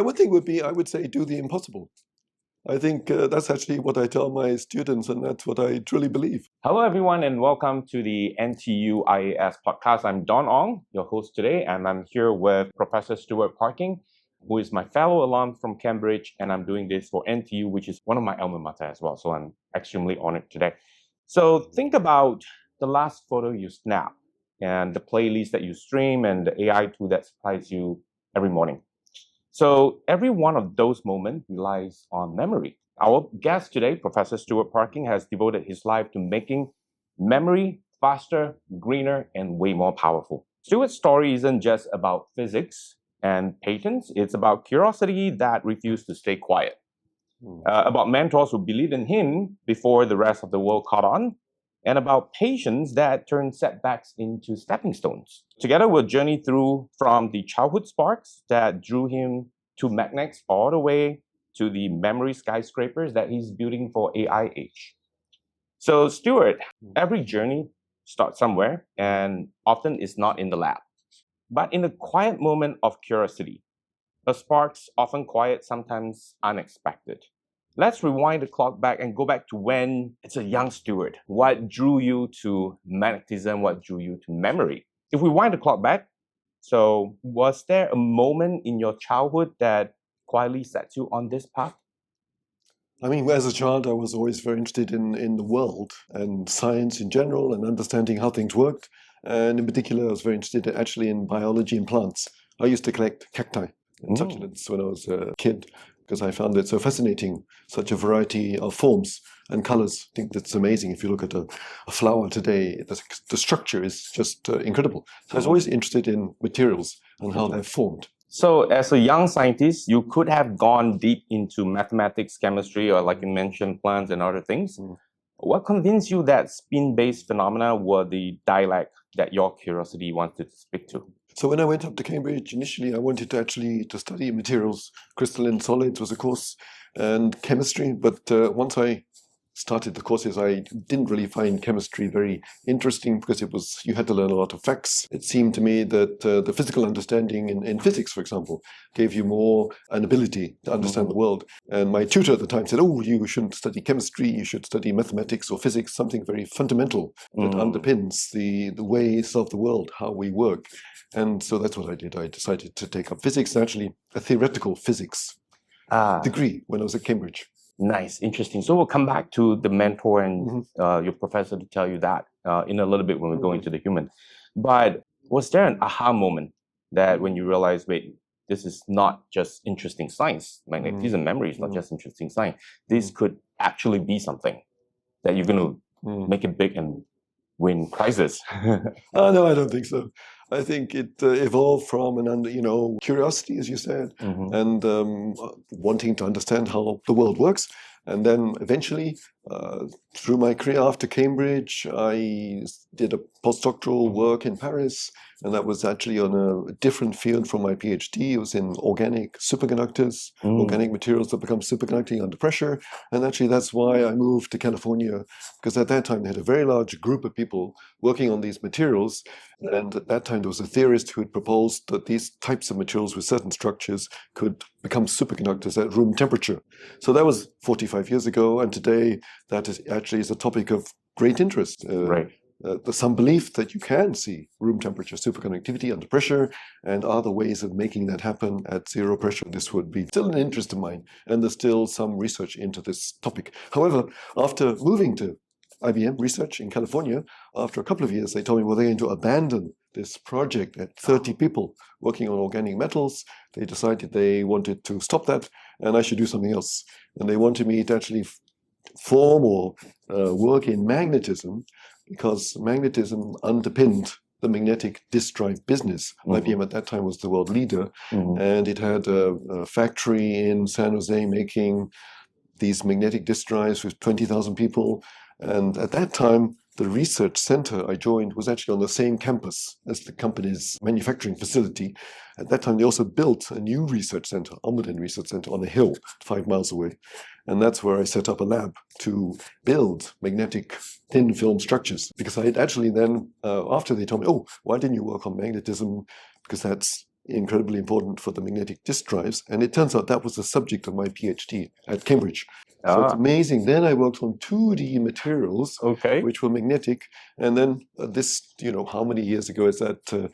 One thing would be, I would say, do the impossible. I think that's actually what I tell my students, and that's what I truly believe. Hello, everyone, and welcome to the NTU IAS podcast. I'm Don Ong, your host today, and I'm here with Professor Stuart Parkin, who is my fellow alum from Cambridge, and I'm doing this for NTU, which is one of my alma mater as well. So I'm extremely honored today. So think about the last photo you snap and the playlist that you stream and the AI tool that supplies you every morning. So every one of those moments relies on memory. Our guest today, Professor Stuart Parkin, has devoted his life to making memory faster, greener, and way more powerful. Stuart's story isn't just about physics and patents. It's about curiosity that refused to stay quiet, about mentors who believed in him before the rest of the world caught on, and about patience that turned setbacks into stepping stones. Together, we'll journey through from the childhood sparks that drew him to magnets all the way to the memory skyscrapers that he's building for AI age. So, Stuart, every journey starts somewhere and often is not in the lab, but in the quiet moment of curiosity. The sparks often quiet, sometimes unexpected. Let's rewind the clock back and go back to when it's a young Stuart. What drew you to magnetism? What drew you to memory? If we wind the clock back, so was there a moment in your childhood that quietly set you on this path? I mean, as a child, I was always very interested in the world and science in general and understanding how things worked. And in particular, I was very interested actually in biology and plants. I used to collect cacti and succulents when I was a kid, because I found it so fascinating, such a variety of forms and colors. I think that's amazing. If you look at a flower today, the structure is just incredible. So I was always interested in materials and how they're formed. So as a young scientist, you could have gone deep into mathematics, chemistry, or like you mentioned, plants and other things. What convinced you that spin-based phenomena were the dialect that your curiosity wanted to speak to? So when I went up to Cambridge, initially I wanted to study materials. Crystalline solids was a course, and chemistry. But once I started the courses, I didn't really find chemistry very interesting because you had to learn a lot of facts. It seemed to me that the physical understanding in physics, for example, gave you more an ability to understand the world. And my tutor at the time said, oh, you shouldn't study chemistry, you should study mathematics or physics, something very fundamental that underpins the ways of the world, how we work. And so that's what I did. I decided to take up physics, actually a theoretical physics degree when I was at Cambridge. Nice, interesting. So we'll come back to the mentor and your professor to tell you that in a little bit when we go into the human. But was there an aha moment that when you realized, wait, this is not just interesting science, magnetism memory is not just interesting science. This could actually be something that you're going to make it big and win prizes. No, I don't think so. I think it evolved from curiosity, as you said, and wanting to understand how the world works. And then eventually, through my career after Cambridge, I did a postdoctoral work in Paris, and that was actually on a different field from my PhD. It was in organic superconductors, organic materials that become superconducting under pressure. And actually, that's why I moved to California, because at that time, they had a very large group of people working on these materials. And at that time, there was a theorist who had proposed that these types of materials with certain structures could become superconductors at room temperature. So that was 45 years ago, and today that is a topic of great interest. There's some belief that you can see room temperature superconductivity under pressure, and other ways of making that happen at zero pressure. This would be still an interest of mine, and there's still some research into this topic. However, after moving to IBM research in California, after a couple of years, they told me, well, they're going to abandon this project at 30 people working on organic metals. They decided they wanted to stop that, and I should do something else. And they wanted me to actually form or work in magnetism, because magnetism underpinned the magnetic disk drive business. IBM at that time was the world leader, and it had a factory in San Jose making these magnetic disk drives with 20,000 people. And at that time, the research center I joined was actually on the same campus as the company's manufacturing facility. At that time, they also built a new research center, Almaden Research Center, on a hill 5 miles away. And that's where I set up a lab to build magnetic thin film structures. Because I had actually then, after they told me, oh, why didn't you work on magnetism? Because that's incredibly important for the magnetic disk drives. And it turns out that was the subject of my PhD at Cambridge. So it's amazing. Then I worked on 2D materials, which were magnetic. And then this, how many years ago is that?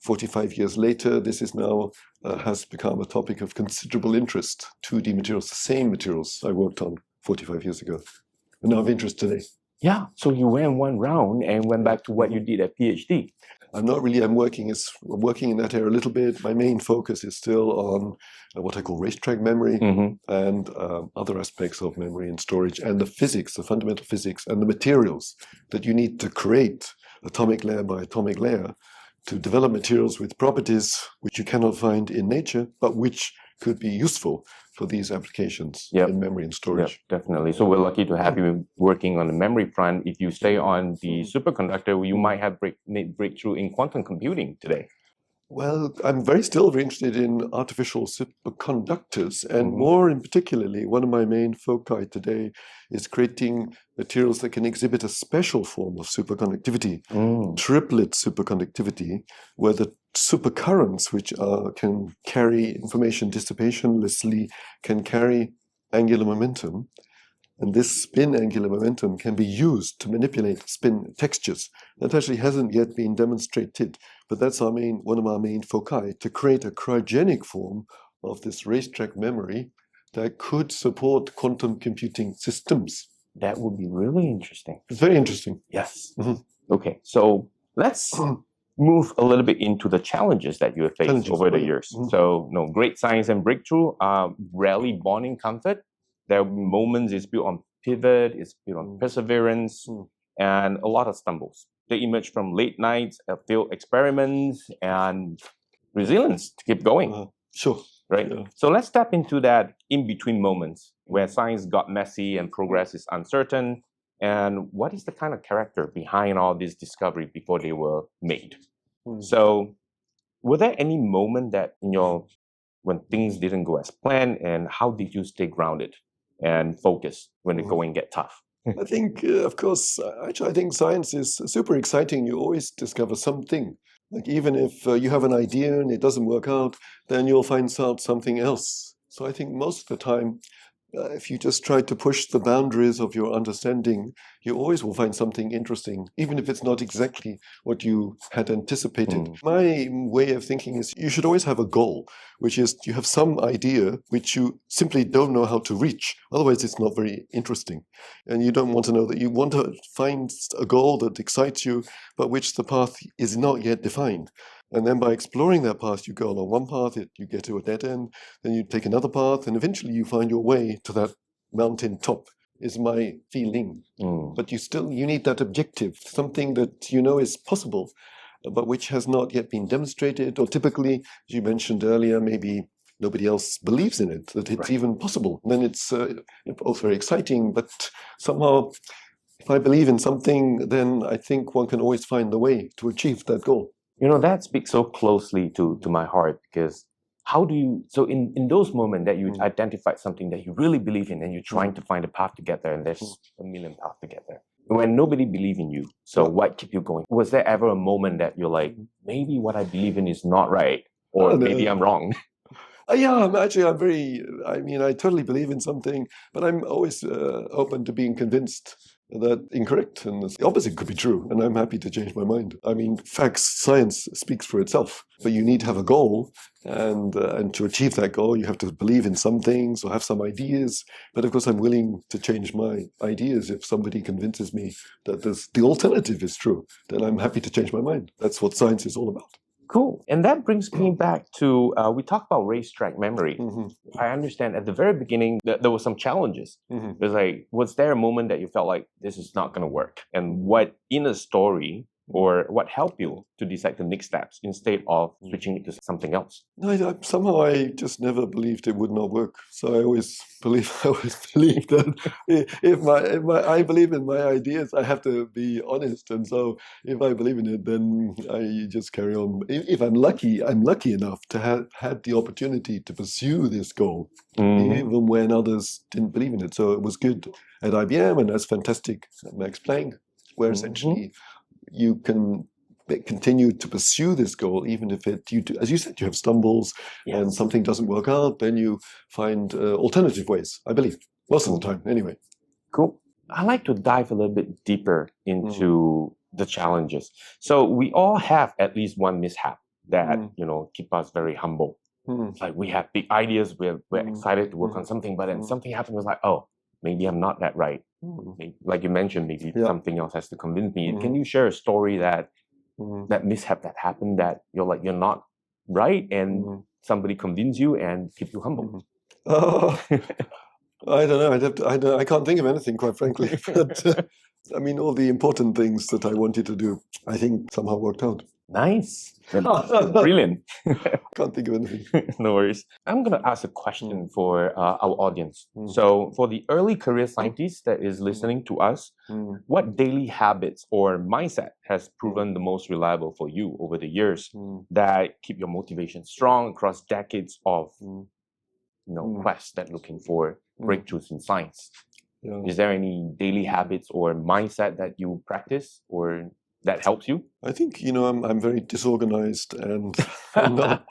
45 years later, this is now has become a topic of considerable interest. 2D materials, the same materials I worked on 45 years ago, and now of interest today. Yeah, so you went one round and went back to what you did at PhD. I'm not really, I'm working in that area a little bit. My main focus is still on what I call racetrack memory and other aspects of memory and storage, and the physics, the fundamental physics and the materials that you need to create atomic layer by atomic layer to develop materials with properties which you cannot find in nature, but which could be useful for these applications in memory and storage. Yep, definitely. So we're lucky to have you working on the memory front. If you stay on the superconductor, you might have made breakthrough in quantum computing today. Well, I'm still very interested in artificial superconductors, and more in particularly, one of my main foci today is creating materials that can exhibit a special form of superconductivity, triplet superconductivity, where the supercurrents, which can carry information dissipationlessly, can carry angular momentum. And this spin angular momentum can be used to manipulate spin textures. That actually hasn't yet been demonstrated, but that's one of our main foci, to create a cryogenic form of this racetrack memory that could support quantum computing systems. That would be really interesting. It's very interesting. Yes. Okay, so let's move a little bit into the challenges that you have faced over the years. So, great science and breakthrough, rarely born in comfort. There are moments it's built on pivot, it's built on perseverance, and a lot of stumbles. They emerge from late nights, failed experiments, and resilience to keep going. Sure. Right? Yeah. So let's step into that in-between moments where science got messy and progress is uncertain. And what is the kind of character behind all these discoveries before they were made? So were there any moment that when things didn't go as planned, and how did you stay grounded and focused when the going get tough? I think, of course, actually, I think science is super exciting. You always discover something. Like even if you have an idea and it doesn't work out, then you'll find out something else. So I think most of the time, if you just try to push the boundaries of your understanding, you always will find something interesting, even if it's not exactly what you had anticipated. My way of thinking is you should always have a goal, which is you have some idea which you simply don't know how to reach. Otherwise, it's not very interesting. And you don't want to know that. You want to find a goal that excites you, but which the path is not yet defined. And then by exploring that path, you go along one path, you get to a dead end, then you take another path, and eventually you find your way to that mountain top, is my feeling. But you need that objective, something that you know is possible, but which has not yet been demonstrated, or typically, as you mentioned earlier, maybe nobody else believes in it, that it's even possible. And then it's both very exciting, but somehow, if I believe in something, then I think one can always find the way to achieve that goal. That speaks so closely to my heart, because how do you, so in those moments that you identified something that you really believe in and you're trying to find a path to get there, and there's a million paths to get there, when nobody believes in you, so what keep you going? Was there ever a moment that you're like, maybe what I believe in is not right, or maybe I'm wrong? Yeah, I totally believe in something, but I'm always open to being convinced that incorrect, and the opposite could be true, and I'm happy to change my mind. I mean, science speaks for itself, but you need to have a goal, and to achieve that goal, you have to believe in some things or have some ideas. But of course, I'm willing to change my ideas if somebody convinces me that the alternative is true. Then I'm happy to change my mind. That's what science is all about. Cool. And that brings me back to, we talked about racetrack memory. I understand at the very beginning that there were some challenges. There's was there a moment that you felt like this is not going to work? And what in a story or what helped you to decide the next steps instead of switching it to something else? Somehow I just never believed it would not work. So I always believe that if I believe in my ideas, I have to be honest. And so if I believe in it, then I just carry on. If I'm lucky enough to have had the opportunity to pursue this goal, even when others didn't believe in it. So it was good at IBM, and that's fantastic at Max Planck, where essentially you can continue to pursue this goal, even if as you said, you have stumbles and something doesn't work out, then you find alternative ways, I believe, most of the time anyway. Cool. I'd like to dive a little bit deeper into the challenges. So we all have at least one mishap that, keep us very humble. Like we have big ideas, we're excited to work on something, but then something happens, we're like, oh, maybe I'm not that right. Like you mentioned, maybe something else has to convince me. Can you share a story that mishap that happened that you're not right and somebody convinced you and keep you humble? I don't know. I can't think of anything, quite frankly. But I mean, all the important things that I wanted to do, I think somehow worked out. Nice. Brilliant. Can't think of anything. No worries. I'm going to ask a question for our audience. So for the early career scientist that is listening to us, what daily habits or mindset has proven the most reliable for you over the years that keep your motivation strong across decades of quest that looking for breakthroughs in science? Is there any daily habits or mindset that you practice or that helps you? I think I'm very disorganized and I'm not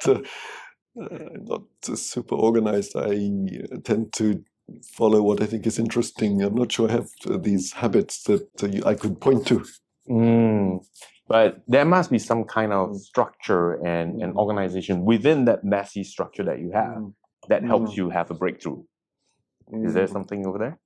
super organized. I tend to follow what I think is interesting. I'm not sure I have these habits that I could point to. But there must be some kind of structure and organization within that messy structure that you have that helps you have a breakthrough. Is there something over there?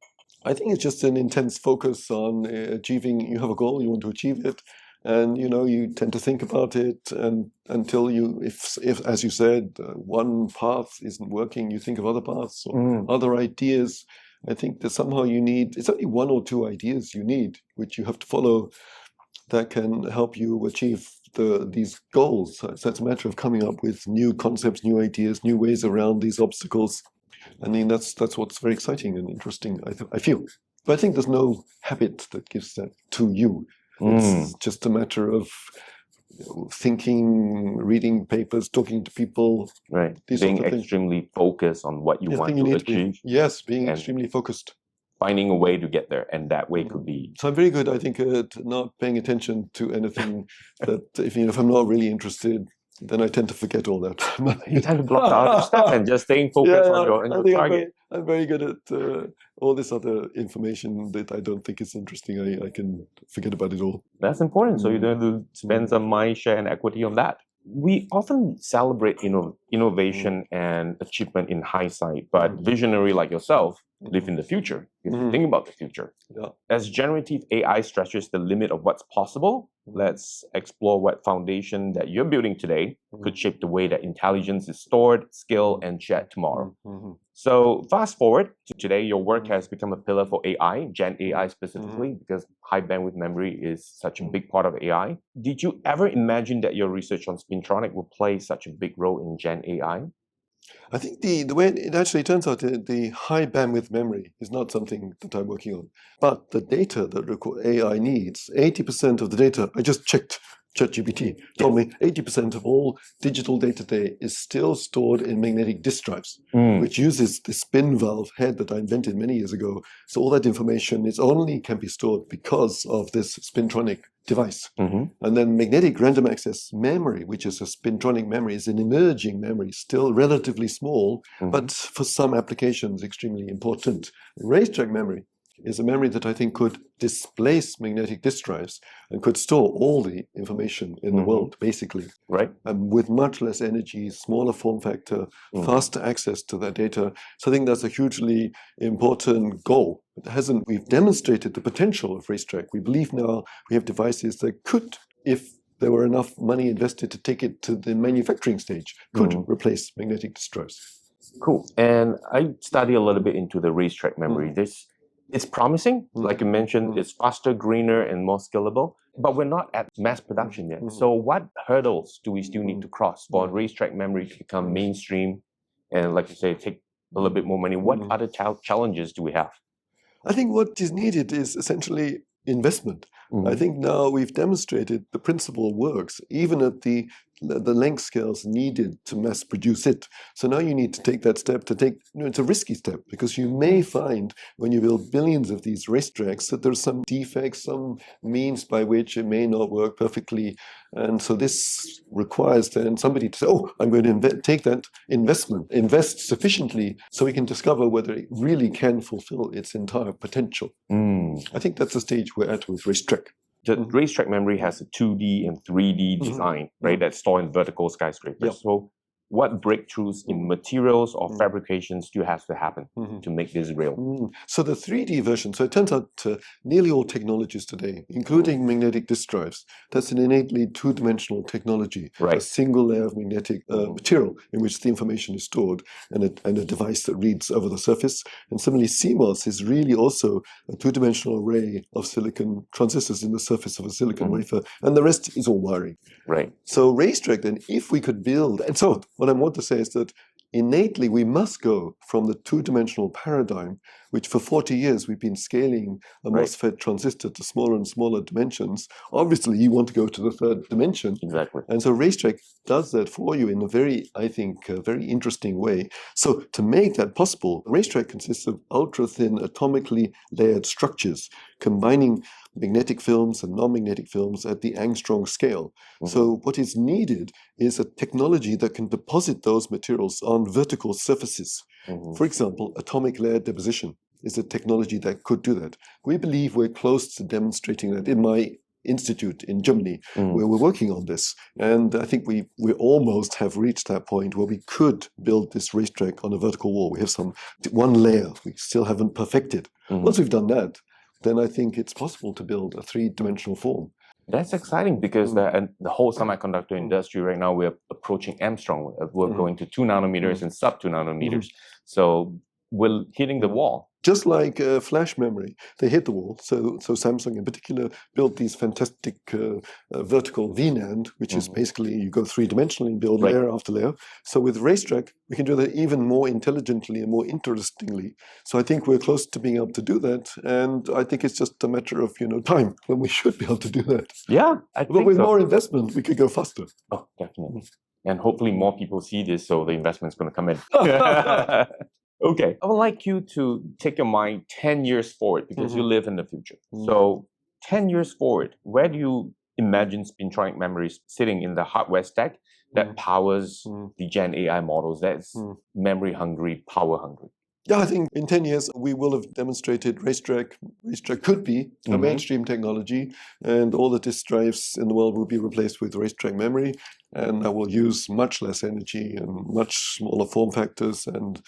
I think it's just an intense focus on achieving. You have a goal, you want to achieve it, and you tend to think about it, and until if as you said, one path isn't working, you think of other paths or other ideas. I think that somehow it's only one or two ideas you need, which you have to follow, that can help you achieve these goals. So it's a matter of coming up with new concepts, new ideas, new ways around these obstacles. I mean, that's what's very exciting and interesting, I feel. But I think there's no habit that gives that to you. It's just a matter of thinking, reading papers, talking to people. Right. Being extremely focused on what you want to achieve. Yes, being extremely focused. Finding a way to get there, and that way could be. So I'm very good, I think, at not paying attention to anything that if I'm not really interested, then I tend to forget all that. You tend to block out other stuff and just staying focused on your target. I'm very good at all this other information that I don't think is interesting. I can forget about it all. That's important. So you don't have to spend some mind share and equity on that. We often celebrate innovation and achievement in hindsight, but visionary like yourself live in the future. You think about the future. As generative AI stretches the limit of what's possible, let's explore what foundation that you're building today could shape the way that intelligence is stored, scaled, and shared tomorrow. So fast forward to today, your work has become a pillar for AI, Gen AI specifically, because high bandwidth memory is such a big part of AI. Did you ever imagine that your research on spintronic would play such a big role in Gen AI? I think the way it actually turns out, the high bandwidth memory is not something that I'm working on. But the data that AI needs, 80% of the data, I just checked, ChatGPT told me 80% of all digital data today is still stored in magnetic disk drives, which uses the spin valve head that I invented many years ago. So all that information can be stored because of this spintronic device. And then magnetic random access memory, which is a spintronic memory, is an emerging memory, still relatively small, but for some applications extremely important. Racetrack memory is a memory that I think could displace magnetic disk drives and could store all the information in the world, basically. Right. With much less energy, smaller form factor, faster access to that data. So I think that's a hugely important goal. We've demonstrated the potential of racetrack. We believe now we have devices that could, if there were enough money invested to take it to the manufacturing stage, could replace magnetic disk drives. Cool. And I study a little bit into the racetrack memory. It's promising, like you mentioned, it's faster, greener, and more scalable, but we're not at mass production yet. So what hurdles do we still need to cross for racetrack memory to become mainstream and, like you say, take a little bit more money? What other challenges do we have? I think what is needed is essentially investment. I think now we've demonstrated the principle works, even at the the length scales needed to mass produce it. So now you need to take that step it's a risky step, because you may find when you build billions of these racetracks that there's some defects, some means by which it may not work perfectly. And so this requires then somebody to say, oh, I'm going to take that investment, invest sufficiently so we can discover whether it really can fulfill its entire potential. I think that's the stage we're at with racetrack. The racetrack memory has a 2D and 3D design, right? That's stored in vertical skyscrapers. Yep. So what breakthroughs in materials or fabrication still has to happen to make this real? So the 3D version, so it turns out nearly all technologies today, including magnetic disk drives, that's an innately two-dimensional technology, Right. A single layer of magnetic material in which the information is stored, and a device that reads over the surface. And similarly, CMOS is really also a two-dimensional array of silicon transistors in the surface of a silicon wafer, and the rest is all wiring. Right. So racetrack, then, if we could build, and so what I want to say is that innately we must go from the two-dimensional paradigm, which for 40 years we've been scaling a MOSFET transistor to smaller and smaller dimensions. Obviously, you want to go to the third dimension. Exactly. And so racetrack does that for you in a very, I think, very interesting way. So to make that possible, racetrack consists of ultra-thin atomically layered structures, combining magnetic films and non-magnetic films at the angstrom scale. So what is needed is a technology that can deposit those materials on vertical surfaces. For example, atomic layer deposition is a technology that could do that. We believe we're close to demonstrating that in my institute in Germany, where we're working on this. And I think we almost have reached that point where we could build this racetrack on a vertical wall. We have one layer we still haven't perfected. Once we've done that, then I think it's possible to build a three-dimensional form. That's exciting, because the whole semiconductor industry right now, we're approaching angstrom. We're going to 2 nanometers and sub 2 nanometers. So we're hitting the wall. Just like flash memory, they hit the wall. So Samsung in particular built these fantastic vertical VNAND, which is basically you go three-dimensionally and build layer after layer. So with racetrack, we can do that even more intelligently and more interestingly. So I think we're close to being able to do that. And I think it's just a matter of time when we should be able to do that. Yeah, But with more investment, we could go faster. Oh, definitely. And hopefully more people see this, so the investment's going to come in. Okay, I would like you to take your mind 10 years forward, because you live in the future. So 10 years forward, where do you imagine spintronic memories sitting in the hardware stack that powers the Gen AI models, that's memory hungry, power hungry? Yeah, I think in 10 years, we will have demonstrated racetrack. Racetrack could be a mainstream technology, and all the disk drives in the world will be replaced with racetrack memory, and that will use much less energy and much smaller form factors, and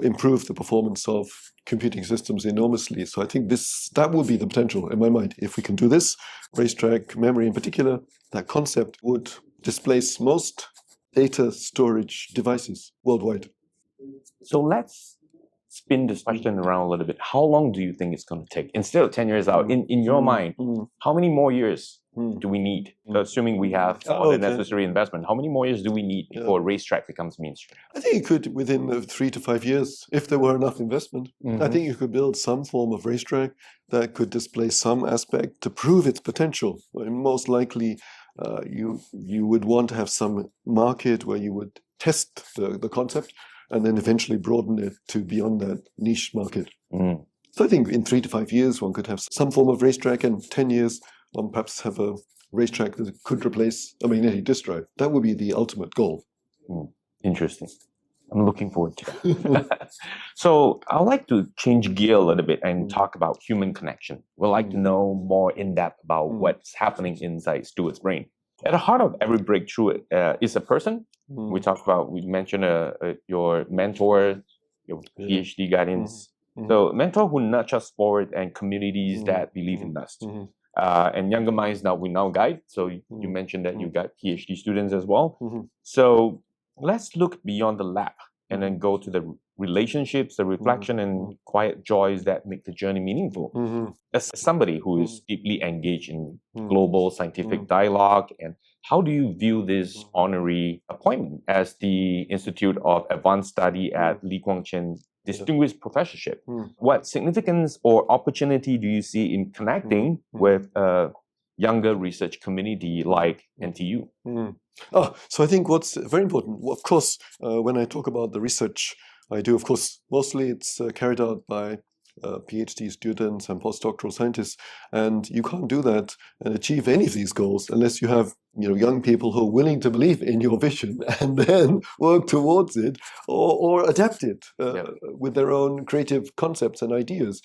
improve the performance of computing systems enormously. So I think that will be the potential in my mind. If we can do this, racetrack memory in particular, that concept would displace most data storage devices worldwide. So let's spin this question around a little bit. How long do you think it's going to take? Instead of 10 years out, in your mind, how many more years do we need? So assuming we have all the necessary investment, how many more years do we need before racetrack becomes mainstream? I think it could, within 3 to 5 years, if there were enough investment. I think you could build some form of racetrack that could display some aspect to prove its potential. And most likely, you would want to have some market where you would test the concept, and then eventually broaden it to beyond that niche market. So I think in 3 to 5 years, one could have some form of racetrack, and 10 years, one perhaps have a racetrack that could replace a magnetic disk drive. That would be the ultimate goal. Interesting. I'm looking forward to that. So I'd like to change gear a little bit and talk about human connection. We'd like to know more in depth about what's happening inside Stuart's brain. At the heart of every breakthrough is a person. We mentioned your mentor, your PhD guidance. So mentor who nudge us forward, and communities that believe in us. And younger minds we now guide. So you mentioned that you got PhD students as well. So let's look beyond the lab and then go to the relationships, the reflection, and quiet joys that make the journey meaningful. As somebody who is deeply engaged in global scientific dialogue, and how do you view this honorary appointment as the Institute of Advanced Study at Lee Kwang Chen's distinguished professorship? What significance or opportunity do you see in connecting with younger research community like NTU? So I think what's very important, of course, when I talk about the research I do, of course, mostly it's carried out by PhD students and postdoctoral scientists, and you can't do that and achieve any of these goals unless you have young people who are willing to believe in your vision and then work towards it or adapt it with their own creative concepts and ideas.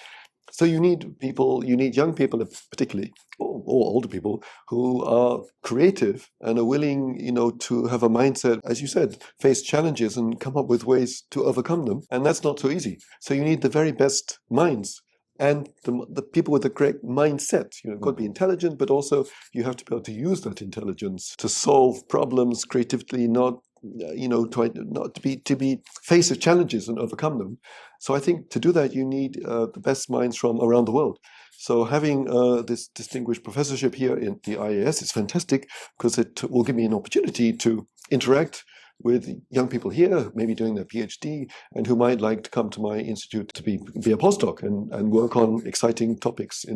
So you need people, you need young people particularly, or older people who are creative and are willing, to have a mindset, as you said, face challenges and come up with ways to overcome them. And that's not so easy. So you need the very best minds and the people with the correct mindset. You've got to be intelligent, but also you have to be able to use that intelligence to solve problems creatively, not to be faced with challenges and overcome them. So I think to do that, you need the best minds from around the world. So having this distinguished professorship here in the IAS is fantastic because it will give me an opportunity to interact with young people here, maybe doing their PhD, and who might like to come to my institute to be a postdoc and work on exciting topics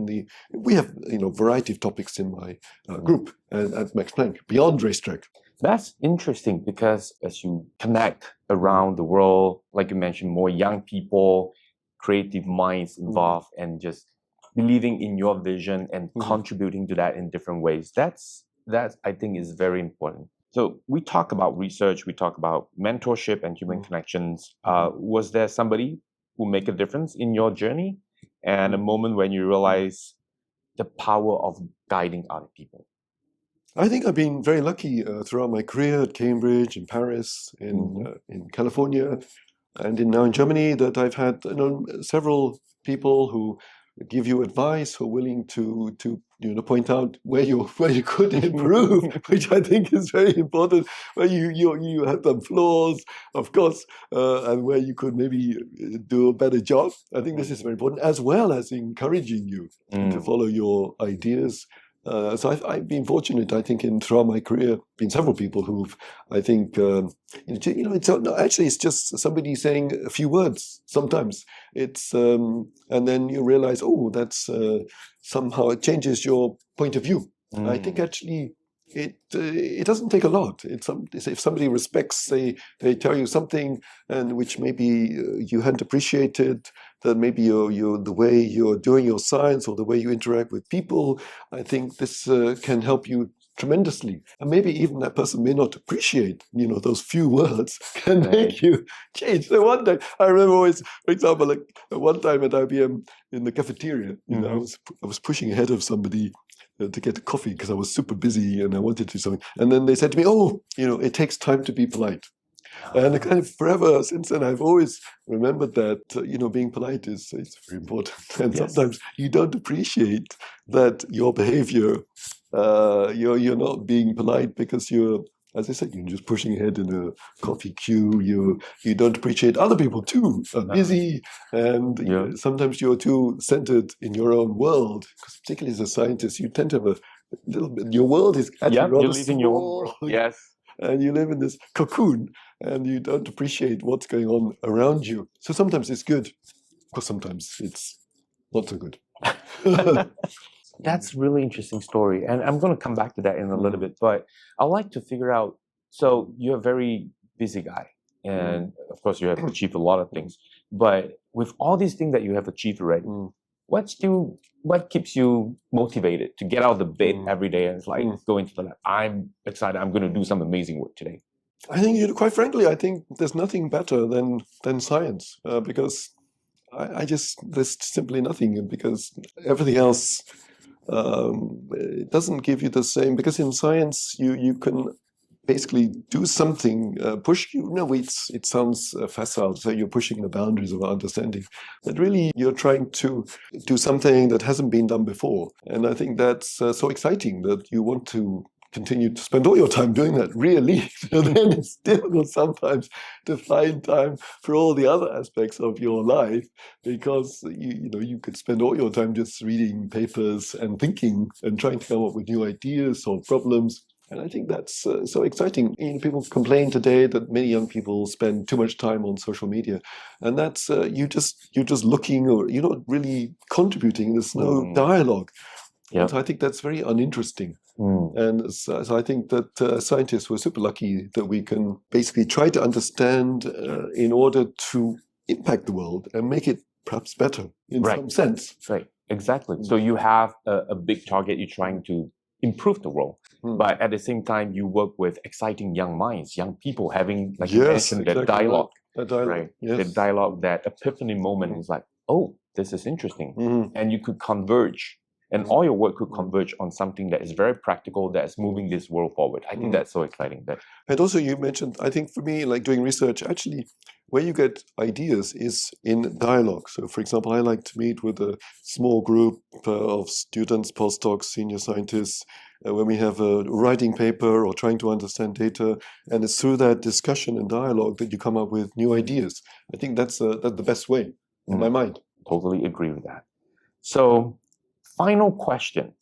we have, variety of topics in my group at Max Planck, beyond racetrack. That's interesting because as you connect around the world, like you mentioned, more young people, creative minds involved, and just believing in your vision and contributing to that in different ways. That I think is very important. So we talk about research, we talk about mentorship and human connections. Was there somebody who made a difference in your journey and a moment when you realize the power of guiding other people? I think I've been very lucky throughout my career at Cambridge, in Paris, in California, and now in Germany, that I've had several people who give you advice, who are willing to point out where you could improve, which I think is very important. Where you have some flaws, of course, and where you could maybe do a better job. I think this is very important, as well as encouraging you to follow your ideas. So I've been fortunate, I think, throughout my career, been several people who've, I think, it's just somebody saying a few words. Sometimes it's, and then you realize, that's somehow it changes your point of view. I think actually it doesn't take a lot. If somebody respects, they tell you something and which maybe you hadn't appreciated, that maybe the way you're doing your science or the way you interact with people, I think this can help you tremendously. And maybe even that person may not appreciate, those few words can make you change. So one day, I remember always, for example, like one time at IBM in the cafeteria, I was pushing ahead of somebody to get a coffee because I was super busy and I wanted to do something. And then they said to me, it takes time to be polite. And kind of forever since then, I've always remembered that, being polite is very important. And sometimes you don't appreciate that your behavior, you're not being polite because as I said, you're just pushing ahead in a coffee queue. You don't appreciate other people too are busy, and sometimes you're too centered in your own world. Because particularly as a scientist, you tend to have a little bit. Your world is actually rather small. Your own world. Yes. And you live in this cocoon, and you don't appreciate what's going on around you. So sometimes it's good, because sometimes it's not so good. That's a really interesting story. And I'm going to come back to that in a little bit. But I'd like to figure out, so you're a very busy guy. And of course, you have achieved a lot of things. But with all these things that you have achieved already, what keeps you motivated to get out of the bed every day and go into the lab? I'm excited. I'm going to do some amazing work today. I think, quite frankly, I think there's nothing better than science because there's simply nothing, because everything else it doesn't give you the same, because in science you can basically do something, it sounds facile, so you're pushing the boundaries of our understanding, but really you're trying to do something that hasn't been done before. And I think that's so exciting that you want to continue to spend all your time doing that, really. And then it's difficult sometimes to find time for all the other aspects of your life, because you could spend all your time just reading papers and thinking and trying to come up with new ideas, solve problems. And I think that's so exciting. People complain today that many young people spend too much time on social media, and that's you're just looking, or you're not really contributing. There's no dialogue. Yeah. So I think that's very uninteresting. And so I think that scientists were super lucky that we can basically try to understand in order to impact the world and make it perhaps better in some sense. Right, exactly. So you have a big target, you're trying to improve the world. But at the same time, you work with exciting young minds, young people having, like you mentioned, the dialogue. Right. Dialogue. Right. Yes. The dialogue, that epiphany moment is like, oh, this is interesting. And you could converge. And all your work could converge on something that is very practical, that is moving this world forward. I think that's so exciting. And also you mentioned, I think for me, like doing research, actually, where you get ideas is in dialogue. So for example, I like to meet with a small group of students, postdocs, senior scientists, when we have a writing paper or trying to understand data. And it's through that discussion and dialogue that you come up with new ideas. I think that's the best way in my mind. Totally agree with that. So final question.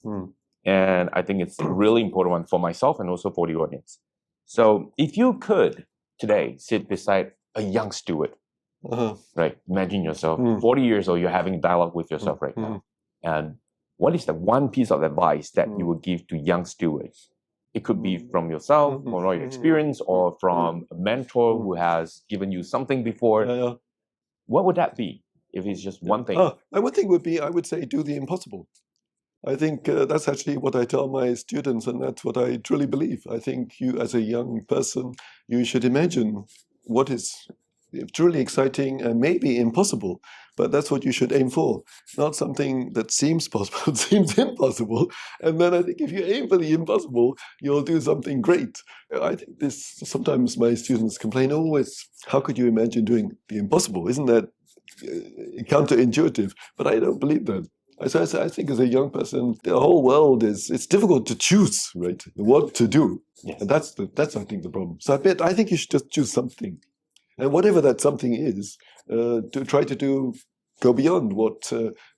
And I think it's a really important one for myself and also for the audience. So if you could today sit beside a young Stuart, right? Imagine yourself 40 years old, you're having dialogue with yourself right now. And what is the one piece of advice that you would give to young Stuarts? It could be from yourself, from all your experience, or from a mentor who has given you something before. What would that be if it's just one thing? One thing would be, I would say, do the impossible. I think that's actually what I tell my students, and that's what I truly believe. I think you, as a young person, you should imagine what is truly exciting and maybe impossible, but that's what you should aim for. Not something that seems possible, seems impossible. And then I think if you aim for the impossible, you'll do something great. I think this, sometimes my students complain, oh, how could you imagine doing the impossible? Isn't that counterintuitive? But I don't believe that. So I think as a young person, the whole world it's difficult to choose, right? What to do. Yes. And that's I think the problem. So I think you should just choose something. And whatever that something is, to try to go beyond what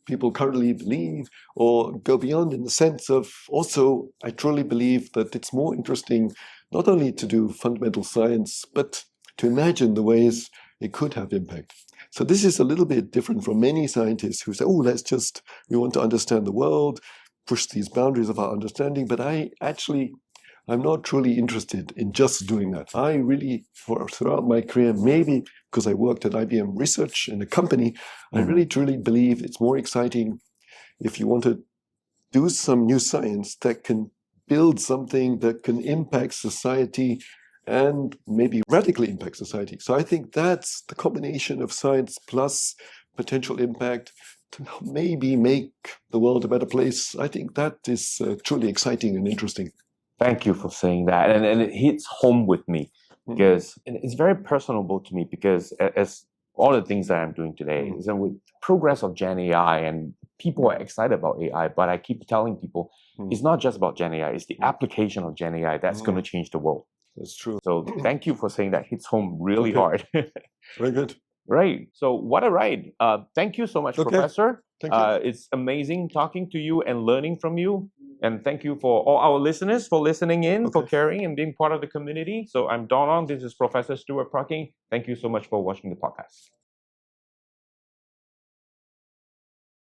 people currently believe, or go beyond in the sense of also, I truly believe that it's more interesting not only to do fundamental science, but to imagine the ways it could have impact. So this is a little bit different from many scientists who say, oh, we want to understand the world, push these boundaries of our understanding. But I'm not truly interested in just doing that. I really, throughout my career, maybe because I worked at IBM Research in a company, I really truly believe it's more exciting if you want to do some new science that can build something that can impact society and maybe radically impact society. So I think that's the combination of science plus potential impact to maybe make the world a better place. I think that is truly exciting and interesting. Thank you for saying that. And it hits home with me because it's very personable to me, because as all the things that I'm doing today is that with progress of Gen AI, and people are excited about AI, but I keep telling people it's not just about Gen AI, it's the application of Gen AI that's going to change the world. That's true. So thank you for saying that. Hits home really hard. Very good. Right. So what a ride. Thank you so much, Professor. Thank you. It's amazing talking to you and learning from you. And thank you for all our listeners for listening in, for caring and being part of the community. So I'm Don Ong. This is Professor Stuart Parkin. Thank you so much for watching the podcast.